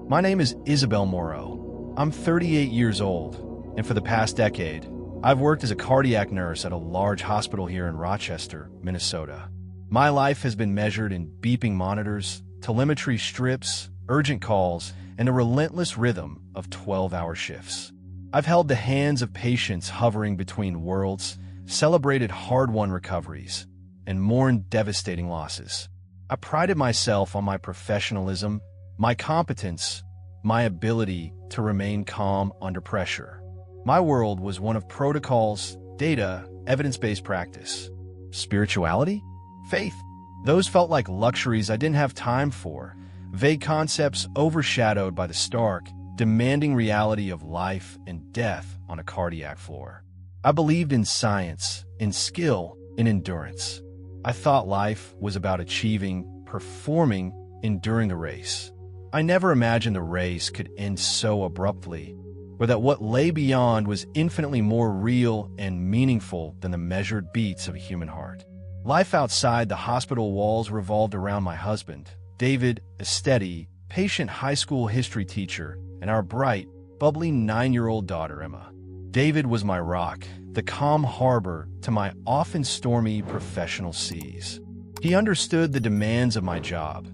My name is Isabelle Moreau. I'm 38 years old, and for the past decade, I've worked as a cardiac nurse at a large hospital here in Rochester, Minnesota. My life has been measured in beeping monitors, telemetry strips, urgent calls, and a relentless rhythm of 12-hour shifts. I've held the hands of patients hovering between worlds, celebrated hard-won recoveries, and mourned devastating losses. I prided myself on my professionalism, my competence, my ability to remain calm under pressure. My world was one of protocols, data, evidence-based practice. Spirituality? Faith? Those felt like luxuries I didn't have time for, vague concepts overshadowed by the stark, demanding reality of life and death on a cardiac floor. I believed in science, in skill, in endurance. I thought life was about achieving, performing, enduring a race. I never imagined the race could end so abruptly, or that what lay beyond was infinitely more real and meaningful than the measured beats of a human heart. Life outside the hospital walls revolved around my husband, David, a steady, patient high school history teacher, and our bright, bubbly 9-year-old daughter, Emma. David was my rock, the calm harbor to my often stormy professional seas. He understood the demands of my job,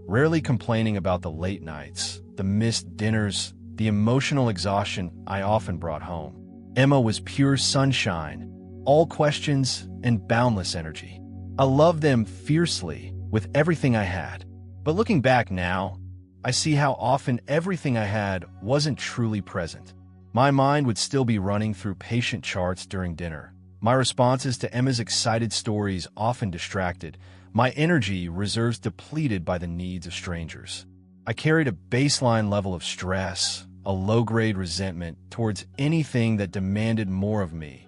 rarely complaining about the late nights, the missed dinners, the emotional exhaustion I often brought home. Emma was pure sunshine, all questions and boundless energy. I loved them fiercely with everything I had. But looking back now, I see how often everything I had wasn't truly present. My mind would still be running through patient charts during dinner. My responses to Emma's excited stories often distracted, my energy reserves depleted by the needs of strangers. I carried a baseline level of stress, a low-grade resentment towards anything that demanded more of me.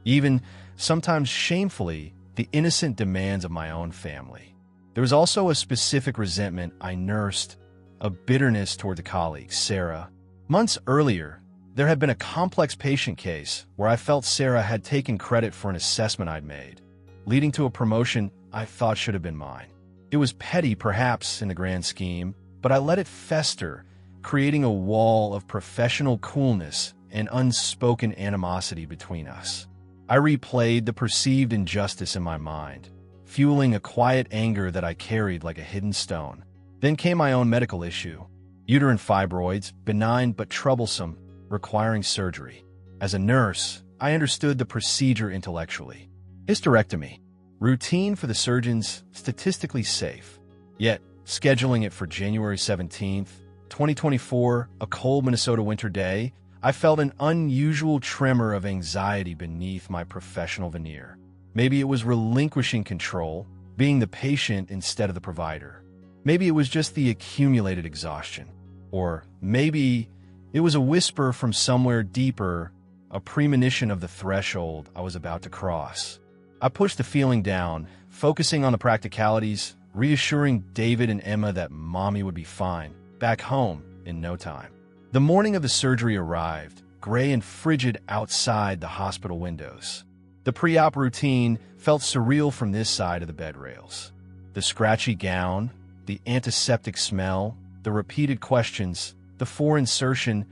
Even, sometimes shamefully, the innocent demands of my own family. There was also a specific resentment I nursed, a bitterness toward the colleague, Sarah. Months earlier, there had been a complex patient case where I felt Sarah had taken credit for an assessment I'd made, leading to a promotion I thought should have been mine. It was petty, perhaps, in the grand scheme, but I let it fester, creating a wall of professional coolness and unspoken animosity between us. I replayed the perceived injustice in my mind, fueling a quiet anger that I carried like a hidden stone. Then came my own medical issue. Uterine fibroids, benign but troublesome, requiring surgery. As a nurse, I understood the procedure intellectually. Hysterectomy. Routine for the surgeons, statistically safe. Yet, scheduling it for January 17th, 2024, a cold Minnesota winter day, I felt an unusual tremor of anxiety beneath my professional veneer. Maybe it was relinquishing control, being the patient instead of the provider. Maybe it was just the accumulated exhaustion. Or maybe it was a whisper from somewhere deeper, a premonition of the threshold I was about to cross. I pushed the feeling down, focusing on the practicalities, reassuring David and Emma that mommy would be fine, back home in no time. The morning of the surgery arrived, gray and frigid outside the hospital windows. The pre-op routine felt surreal from this side of the bed rails. The scratchy gown, the antiseptic smell, the repeated questions, the fore-insertion,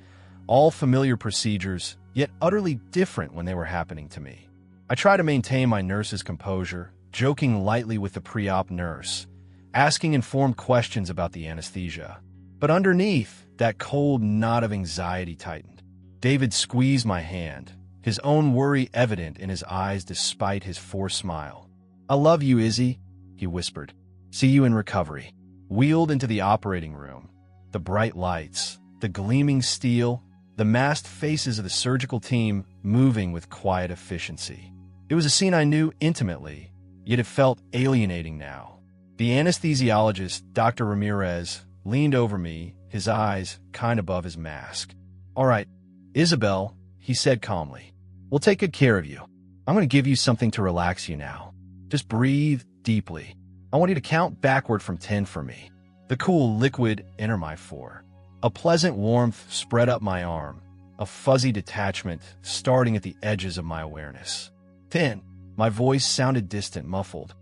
all familiar procedures, yet utterly different when they were happening to me. I tried to maintain my nurse's composure, joking lightly with the pre-op nurse, asking informed questions about the anesthesia. But underneath, that cold knot of anxiety tightened. David squeezed my hand, his own worry evident in his eyes despite his forced smile. "I love you, Izzy," he whispered. "See you in recovery." Wheeled into the operating room. The bright lights, the gleaming steel, the masked faces of the surgical team moving with quiet efficiency. It was a scene I knew intimately, yet it felt alienating now. The anesthesiologist, Dr. Ramirez, leaned over me, his eyes kind above his mask. "All right, Isabelle," he said calmly. "We'll take good care of you. I'm going to give you something to relax you now. Just breathe deeply. I want you to count backward from 10 for me." The cool liquid entered my 4. A pleasant warmth spread up my arm, a fuzzy detachment starting at the edges of my awareness. 10. My voice sounded distant, muffled.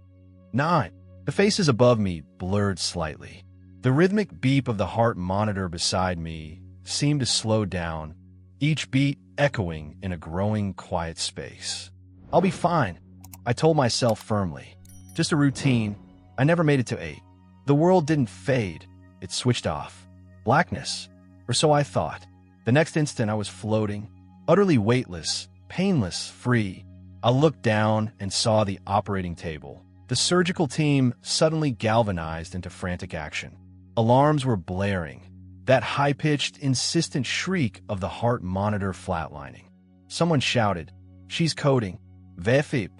9. The faces above me blurred slightly. The rhythmic beep of the heart monitor beside me seemed to slow down, each beat echoing in a growing, quiet space. I'll be fine, I told myself firmly. Just a routine. I never made it to 8. The world didn't fade. It switched off. Blackness. Or so I thought. The next instant I was floating, utterly weightless, painless, free. I looked down and saw the operating table. The surgical team suddenly galvanized into frantic action. Alarms were blaring. That high-pitched, insistent shriek of the heart monitor flatlining. Someone shouted, "She's coding. VFIP."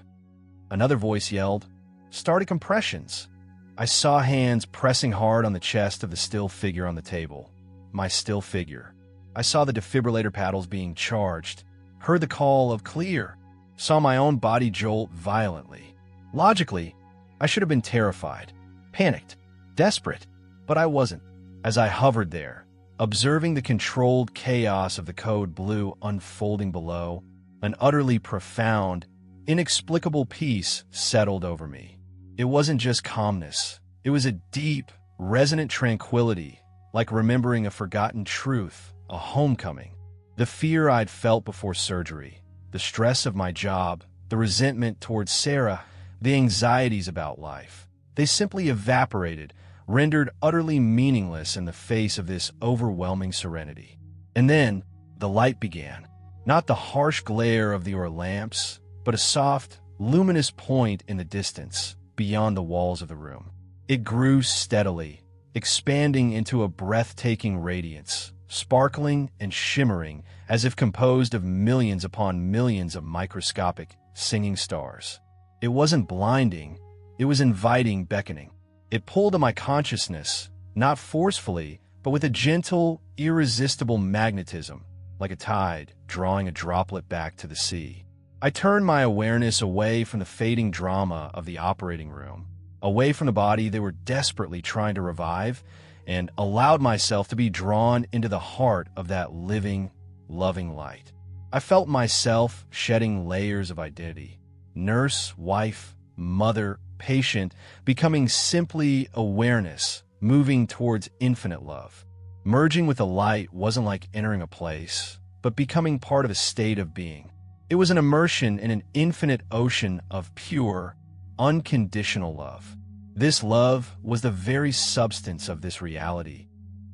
Another voice yelled, "Started compressions." I saw hands pressing hard on the chest of the still figure on the table. My still figure. I saw the defibrillator paddles being charged, heard the call of clear, saw my own body jolt violently. Logically, I should have been terrified, panicked, desperate, but I wasn't. As I hovered there, observing the controlled chaos of the code blue unfolding below, an utterly profound, inexplicable peace settled over me. It wasn't just calmness. It was a deep, resonant tranquility, like remembering a forgotten truth, a homecoming. The fear I'd felt before surgery, the stress of my job, the resentment towards Sarah, the anxieties about life, they simply evaporated, rendered utterly meaningless in the face of this overwhelming serenity. And then, the light began. Not the harsh glare of the lamps, but a soft, luminous point in the distance, beyond the walls of the room. It grew steadily, expanding into a breathtaking radiance, sparkling and shimmering as if composed of millions upon millions of microscopic, singing stars. It wasn't blinding, it was inviting, beckoning. It pulled at my consciousness, not forcefully, but with a gentle, irresistible magnetism, like a tide drawing a droplet back to the sea. I turned my awareness away from the fading drama of the operating room, away from the body they were desperately trying to revive, and allowed myself to be drawn into the heart of that living, loving light. I felt myself shedding layers of identity. Nurse, wife, mother, patient, becoming simply awareness, moving towards infinite love. Merging with the light wasn't like entering a place, but becoming part of a state of being. It was an immersion in an infinite ocean of pure, unconditional love. This love was the very substance of this reality.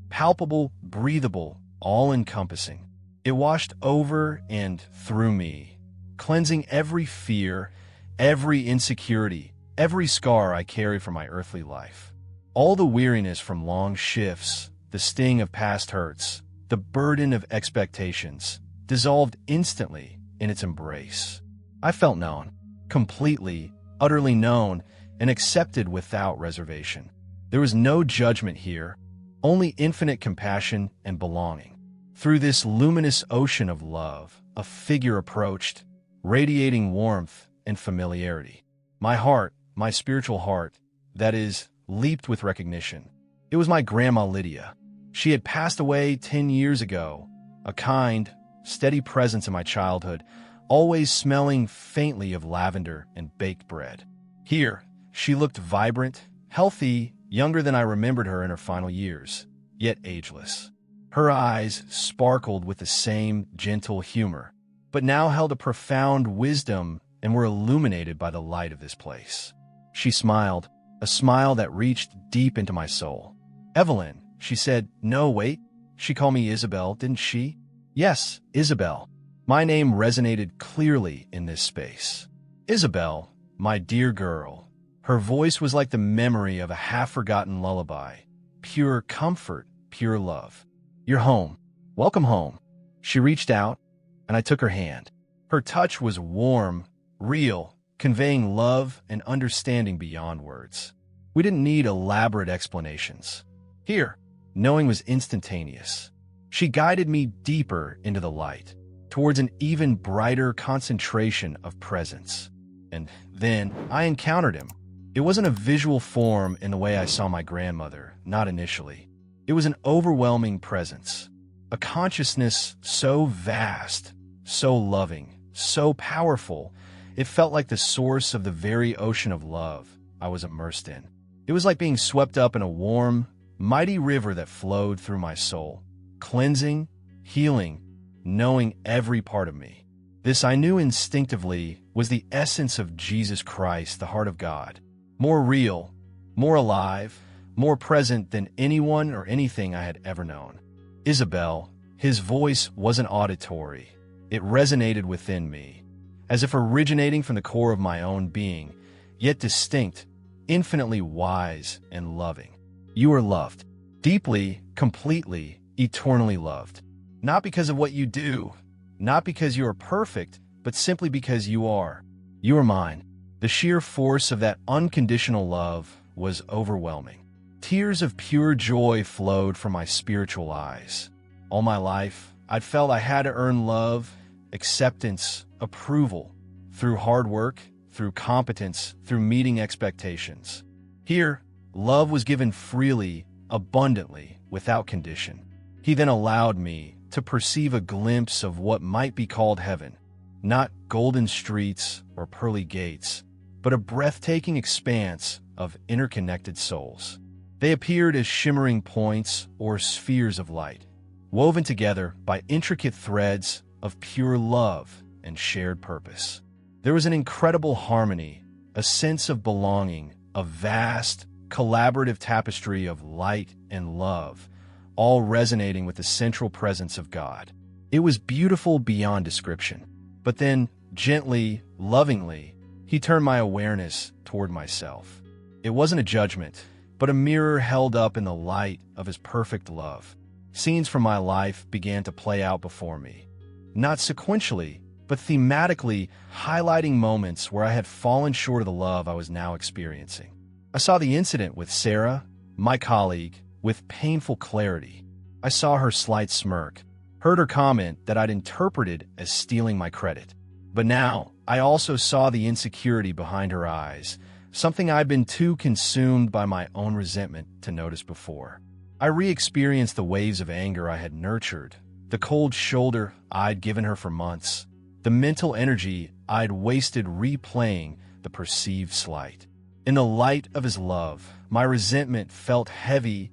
Palpable, breathable, all-encompassing. It washed over and through me, cleansing every fear, every insecurity, every scar I carry from my earthly life. All the weariness from long shifts, the sting of past hurts, the burden of expectations, dissolved instantly in its embrace. I felt known, completely, utterly known, and accepted without reservation. There was no judgment here, only infinite compassion and belonging. Through this luminous ocean of love, a figure approached, radiating warmth and familiarity. My heart, my spiritual heart, that is, leaped with recognition. It was my Grandma Lydia. She had passed away 10 years ago, a kind, steady presence in my childhood, always smelling faintly of lavender and baked bread. Here, she looked vibrant, healthy, younger than I remembered her in her final years, yet ageless. Her eyes sparkled with the same gentle humor, but now held a profound wisdom and were illuminated by the light of this place. She smiled, a smile that reached deep into my soul. "Evelyn," she said. "No, wait. She called me Isabelle, didn't she?" "Yes, Isabelle." My name resonated clearly in this space. Isabelle, my dear girl. Her voice was like the memory of a half-forgotten lullaby. Pure comfort, pure love. "You're home. Welcome home." She reached out, and I took her hand. Her touch was warm, real, conveying love and understanding beyond words. We didn't need elaborate explanations. Here, knowing was instantaneous. She guided me deeper into the light, towards an even brighter concentration of presence. And then I encountered him. It wasn't a visual form in the way I saw my grandmother, not initially. It was an overwhelming presence, a consciousness so vast, so loving, so powerful, it felt like the source of the very ocean of love I was immersed in. It was like being swept up in a warm, mighty river that flowed through my soul, cleansing, healing, knowing every part of me. This I knew instinctively was the essence of Jesus Christ, the heart of God, more real, more alive, more present than anyone or anything I had ever known. Isabelle, his voice wasn't auditory. It resonated within me, as if originating from the core of my own being, yet distinct, infinitely wise and loving. You are loved, deeply, completely, eternally loved. Not because of what you do, not because you are perfect, but simply because you are. You are mine. The sheer force of that unconditional love was overwhelming. Tears of pure joy flowed from my spiritual eyes. All my life, I'd felt I had to earn love, acceptance, approval, through hard work, through competence, through meeting expectations. Here, love was given freely, abundantly, without condition. He then allowed me to perceive a glimpse of what might be called heaven, not golden streets or pearly gates, but a breathtaking expanse of interconnected souls. They appeared as shimmering points or spheres of light, woven together by intricate threads of pure love and shared purpose. There was an incredible harmony, a sense of belonging, a vast, collaborative tapestry of light and love, all resonating with the central presence of God. It was beautiful beyond description. But then, gently, lovingly, he turned my awareness toward myself. It wasn't a judgment, but a mirror held up in the light of his perfect love. Scenes from my life began to play out before me, not sequentially, but thematically, highlighting moments where I had fallen short of the love I was now experiencing. I saw the incident with Sarah, my colleague, with painful clarity. I saw her slight smirk, heard her comment that I'd interpreted as stealing my credit. But now, I also saw the insecurity behind her eyes, something I'd been too consumed by my own resentment to notice before. I re-experienced the waves of anger I had nurtured, the cold shoulder I'd given her for months, the mental energy I'd wasted replaying the perceived slight. In the light of his love, my resentment felt heavy,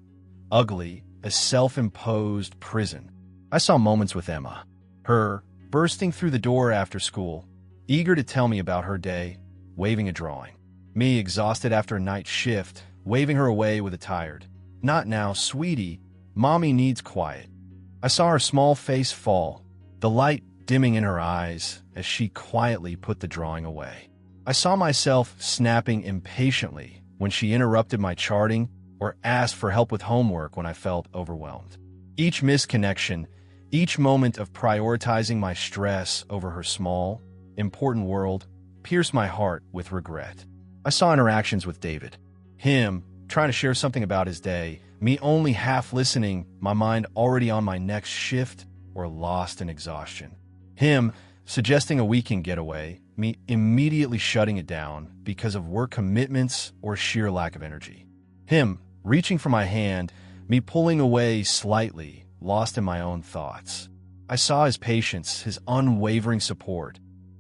ugly, a self-imposed prison. I saw moments with Emma, her bursting through the door after school, eager to tell me about her day, waving a drawing. Me, exhausted after a night shift, waving her away with a tired, "Not now, sweetie. Mommy needs quiet." I saw her small face fall, the light dimming in her eyes as she quietly put the drawing away. I saw myself snapping impatiently when she interrupted my charting or asked for help with homework when I felt overwhelmed. Each misconnection, each moment of prioritizing my stress over her small, important world, pierced my heart with regret. I saw interactions with David. Him trying to share something about his day, me only half listening, my mind already on my next shift or lost in exhaustion. Him suggesting a weekend getaway, me immediately shutting it down because of work commitments or sheer lack of energy. Him reaching for my hand, me pulling away slightly, lost in my own thoughts. I saw his patience, his unwavering support,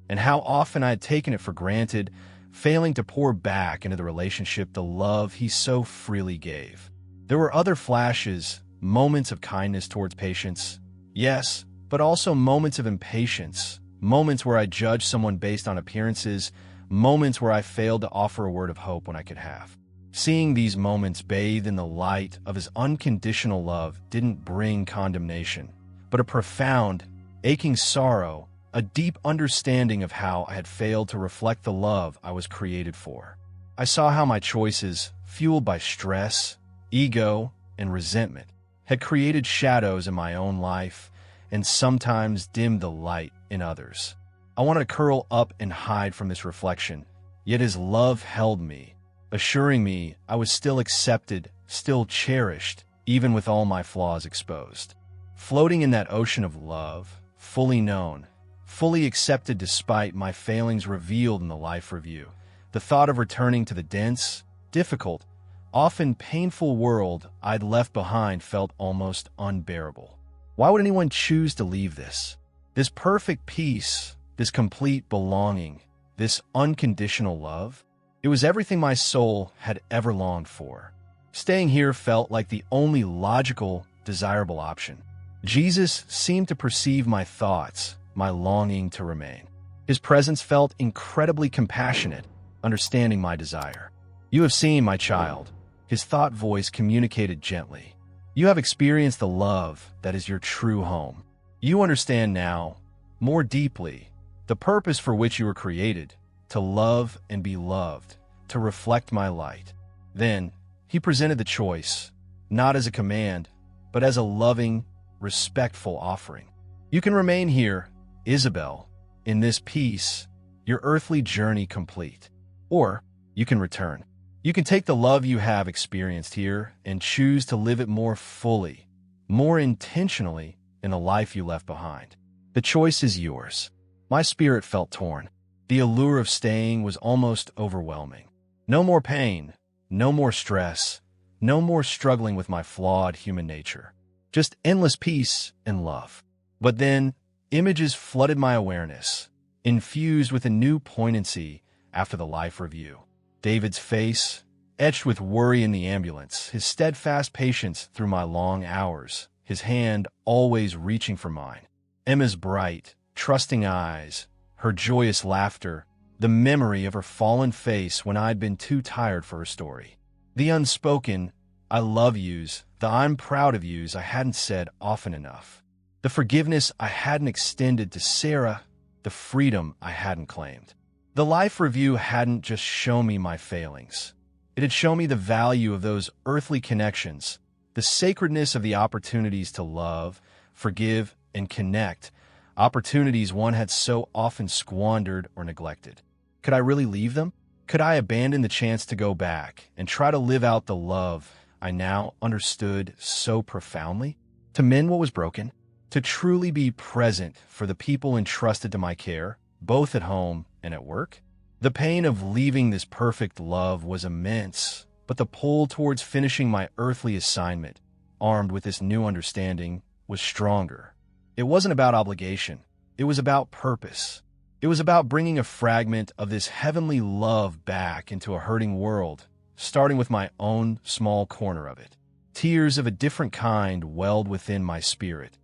and how often I had taken it for granted, failing to pour back into the relationship the love he so freely gave. There were other flashes, moments of kindness towards patience, yes, but also moments of impatience, moments where I judged someone based on appearances, moments where I failed to offer a word of hope when I could have. Seeing these moments bathed in the light of his unconditional love didn't bring condemnation, but a profound, aching sorrow, a deep understanding of how I had failed to reflect the love I was created for. I saw how my choices, fueled by stress, ego, and resentment, had created shadows in my own life and sometimes dimmed the light in others. I wanted to curl up and hide from this reflection, yet his love held me, assuring me I was still accepted, still cherished, even with all my flaws exposed. Floating in that ocean of love, fully known, fully accepted despite my failings revealed in the life review, the thought of returning to the dense, difficult, often painful world I'd left behind felt almost unbearable. Why would anyone choose to leave this? This perfect peace, this complete belonging, this unconditional love? It was everything my soul had ever longed for. Staying here felt like the only logical, desirable option. Jesus seemed to perceive my thoughts, my longing to remain. His presence felt incredibly compassionate, understanding my desire. "You have seen, my child," his thought voice communicated gently. "You have experienced the love that is your true home. You understand now, more deeply, the purpose for which you were created, to love and be loved, to reflect my light." Then, he presented the choice, not as a command, but as a loving, respectful offering. "You can remain here, Isabelle, in this peace, your earthly journey complete. Or you can return. You can take the love you have experienced here and choose to live it more fully, more intentionally in the life you left behind. The choice is yours." My spirit felt torn. The allure of staying was almost overwhelming. No more pain, no more stress, no more struggling with my flawed human nature. Just endless peace and love. But then, images flooded my awareness, infused with a new poignancy after the life review. David's face, etched with worry in the ambulance, his steadfast patience through my long hours, his hand always reaching for mine. Emma's bright, trusting eyes, her joyous laughter, the memory of her fallen face when I'd been too tired for her story. The unspoken, "I love yous," the "I'm proud of yous" I hadn't said often enough. The forgiveness I hadn't extended to Sarah, the freedom I hadn't claimed. The life review hadn't just shown me my failings. It had shown me the value of those earthly connections, the sacredness of the opportunities to love, forgive, and connect, opportunities one had so often squandered or neglected. Could I really leave them? Could I abandon the chance to go back and try to live out the love I now understood so profoundly? To mend what was broken? To truly be present for the people entrusted to my care, both at home and at work? The pain of leaving this perfect love was immense, but the pull towards finishing my earthly assignment, armed with this new understanding, was stronger. It wasn't about obligation. It was about purpose. It was about bringing a fragment of this heavenly love back into a hurting world, starting with my own small corner of it. Tears of a different kind welled within my spirit.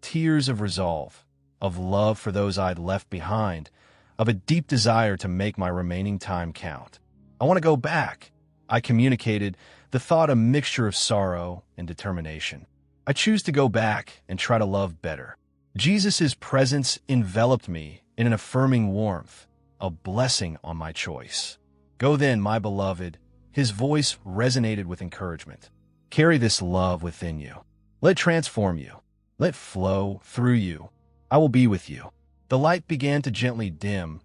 Tears of resolve, of love for those I'd left behind, of a deep desire to make my remaining time count. "I want to go back," I communicated, the thought a mixture of sorrow and determination. "I choose to go back and try to love better." Jesus' presence enveloped me in an affirming warmth, a blessing on my choice. "Go then, my beloved." His voice resonated with encouragement. "Carry this love within you. Let it transform you. Let it flow through you. I will be with you." The light began to gently dim,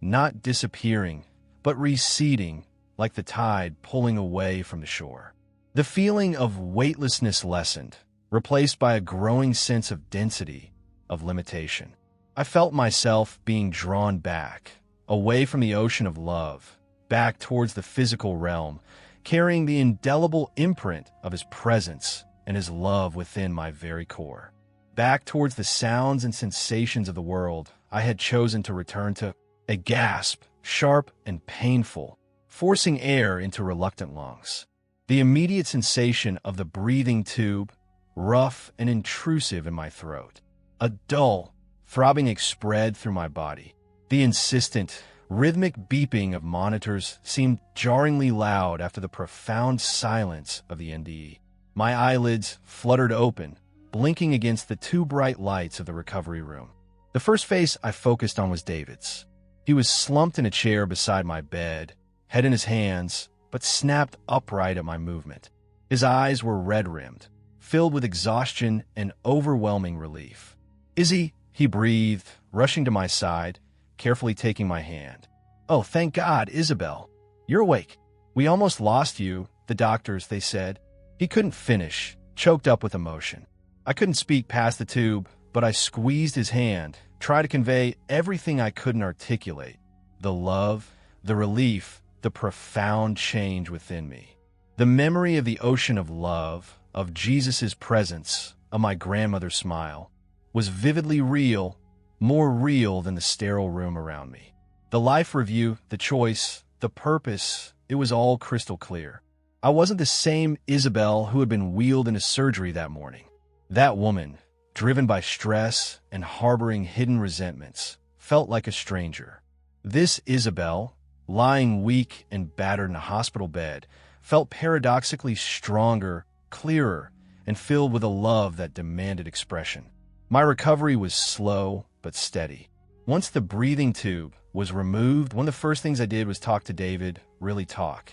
not disappearing, but receding like the tide pulling away from the shore. The feeling of weightlessness lessened, replaced by a growing sense of density, of limitation. I felt myself being drawn back, away from the ocean of love, back towards the physical realm, carrying the indelible imprint of his presence and his love within my very core. Back towards the sounds and sensations of the world I had chosen to return to. A gasp, sharp and painful, forcing air into reluctant lungs. The immediate sensation of the breathing tube, rough and intrusive in my throat. A dull, throbbing spread through my body. The insistent, rhythmic beeping of monitors seemed jarringly loud after the profound silence of the NDE. My eyelids fluttered open, blinking against the two bright lights of the recovery room. The first face I focused on was David's. He was slumped in a chair beside my bed, head in his hands, but snapped upright at my movement. His eyes were red-rimmed, filled with exhaustion and overwhelming relief. "Izzy," he breathed, rushing to my side, carefully taking my hand. "Oh, thank God, Isabelle. You're awake. We almost lost you, the doctors, they said." He couldn't finish, choked up with emotion. I couldn't speak past the tube, but I squeezed his hand, tried to convey everything I couldn't articulate. The love, the relief, the profound change within me. The memory of the ocean of love, of Jesus' presence, of my grandmother's smile, was vividly real, more real than the sterile room around me. The life review, the choice, the purpose, it was all crystal clear. I wasn't the same Isabelle who had been wheeled into surgery that morning. That woman, driven by stress and harboring hidden resentments, felt like a stranger. This Isabelle, lying weak and battered in a hospital bed, felt paradoxically stronger, clearer, and filled with a love that demanded expression. My recovery was slow but steady. Once the breathing tube was removed, one of the first things I did was talk to David, really talk.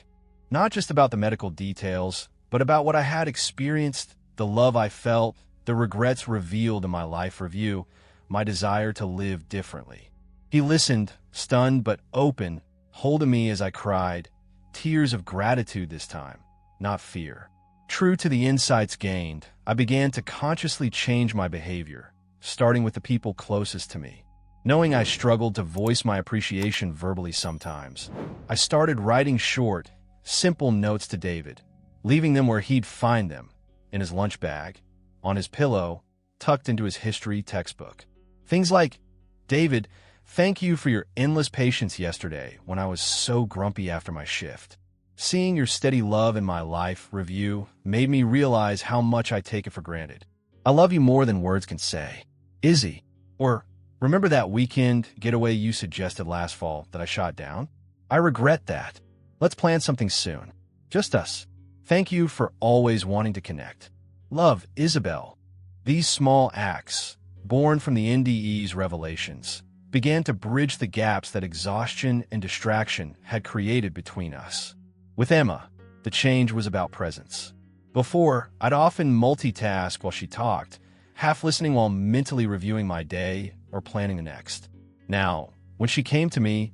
Not just about the medical details, but about what I had experienced, the love I felt, the regrets revealed in my life review, my desire to live differently. He listened, stunned but open, holding me as I cried, tears of gratitude this time, not fear. True to the insights gained, I began to consciously change my behavior, starting with the people closest to me. Knowing I struggled to voice my appreciation verbally sometimes, I started writing short, simple notes to David, leaving them where he'd find them, in his lunch bag, on his pillow, tucked into his history textbook. Things like, "David, thank you for your endless patience yesterday when I was so grumpy after my shift. Seeing your steady love in my life review made me realize how much I take it for granted. I love you more than words can say. Izzy." Or, "Remember that weekend getaway you suggested last fall that I shot down? I regret that. Let's plan something soon. Just us. Thank you for always wanting to connect. Love, Isabelle." These small acts, born from the NDE's revelations, began to bridge the gaps that exhaustion and distraction had created between us. With Emma, the change was about presence. Before, I'd often multitask while she talked, half listening while mentally reviewing my day or planning the next. Now, when she came to me,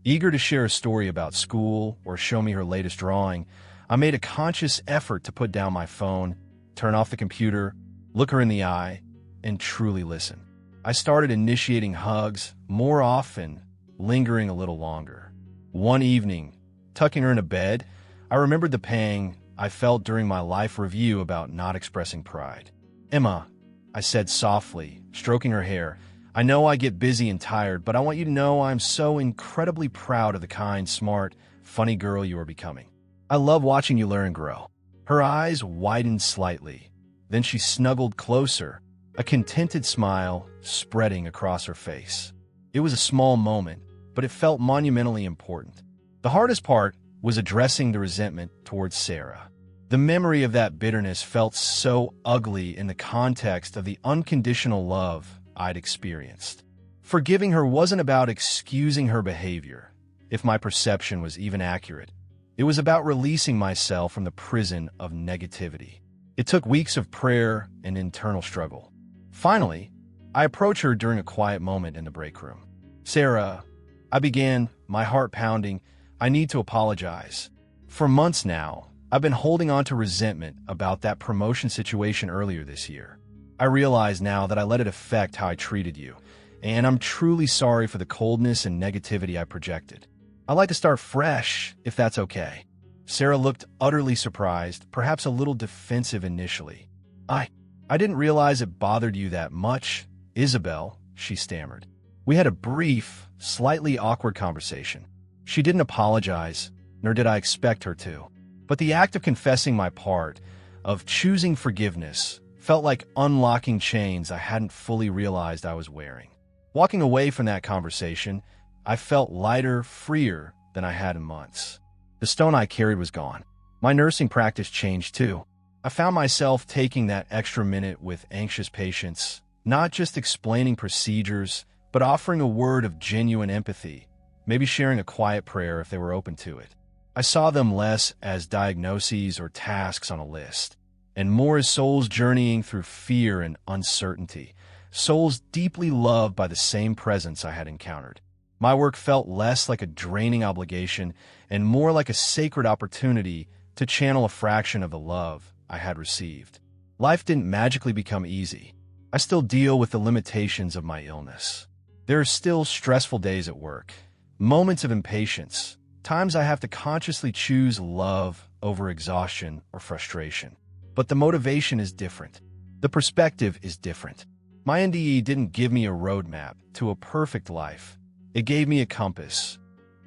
eager to share a story about school or show me her latest drawing, I made a conscious effort to put down my phone, turn off the computer, look her in the eye, and truly listen. I started initiating hugs more often, lingering a little longer. One evening, tucking her into bed, I remembered the pang I felt during my life review about not expressing pride. "Emma," I said softly, stroking her hair, "I know I get busy and tired, but I want you to know I'm so incredibly proud of the kind, smart, funny girl you are becoming. I love watching you learn and grow." Her eyes widened slightly. Then she snuggled closer, a contented smile spreading across her face. It was a small moment, but it felt monumentally important. The hardest part was addressing the resentment towards Sarah. The memory of that bitterness felt so ugly in the context of the unconditional love I'd experienced. Forgiving her wasn't about excusing her behavior, if my perception was even accurate. It was about releasing myself from the prison of negativity. It took weeks of prayer and internal struggle. Finally, I approached her during a quiet moment in the break room. "Sarah," I began, my heart pounding, "I need to apologize. For months now, I've been holding on to resentment about that promotion situation earlier this year. I realize now that I let it affect how I treated you, and I'm truly sorry for the coldness and negativity I projected. I'd like to start fresh, if that's okay." Sarah looked utterly surprised, perhaps a little defensive initially. I didn't realize it bothered you that much, Isabelle," she stammered. We had a brief, slightly awkward conversation. She didn't apologize, nor did I expect her to. But the act of confessing my part, of choosing forgiveness, felt like unlocking chains I hadn't fully realized I was wearing. Walking away from that conversation, I felt lighter, freer than I had in months. The stone I carried was gone. My nursing practice changed too. I found myself taking that extra minute with anxious patients, not just explaining procedures, but offering a word of genuine empathy, maybe sharing a quiet prayer if they were open to it. I saw them less as diagnoses or tasks on a list, and more as souls journeying through fear and uncertainty, souls deeply loved by the same presence I had encountered. My work felt less like a draining obligation and more like a sacred opportunity to channel a fraction of the love I had received. Life didn't magically become easy. I still deal with the limitations of my illness. There are still stressful days at work, moments of impatience, times I have to consciously choose love over exhaustion or frustration. But the motivation is different. The perspective is different. My NDE didn't give me a roadmap to a perfect life. It gave me a compass,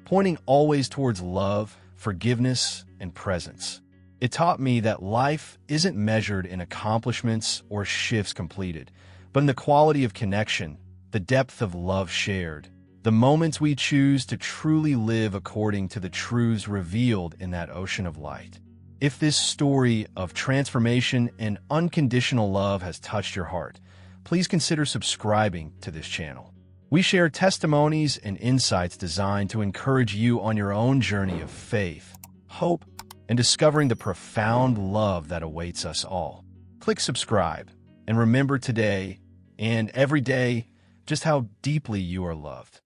pointing always towards love, forgiveness, and presence. It taught me that life isn't measured in accomplishments or shifts completed, but in the quality of connection, the depth of love shared, the moments we choose to truly live according to the truths revealed in that ocean of light. If this story of transformation and unconditional love has touched your heart, please consider subscribing to this channel. We share testimonies and insights designed to encourage you on your own journey of faith, hope, and discovering the profound love that awaits us all. Click subscribe and remember today and every day just how deeply you are loved.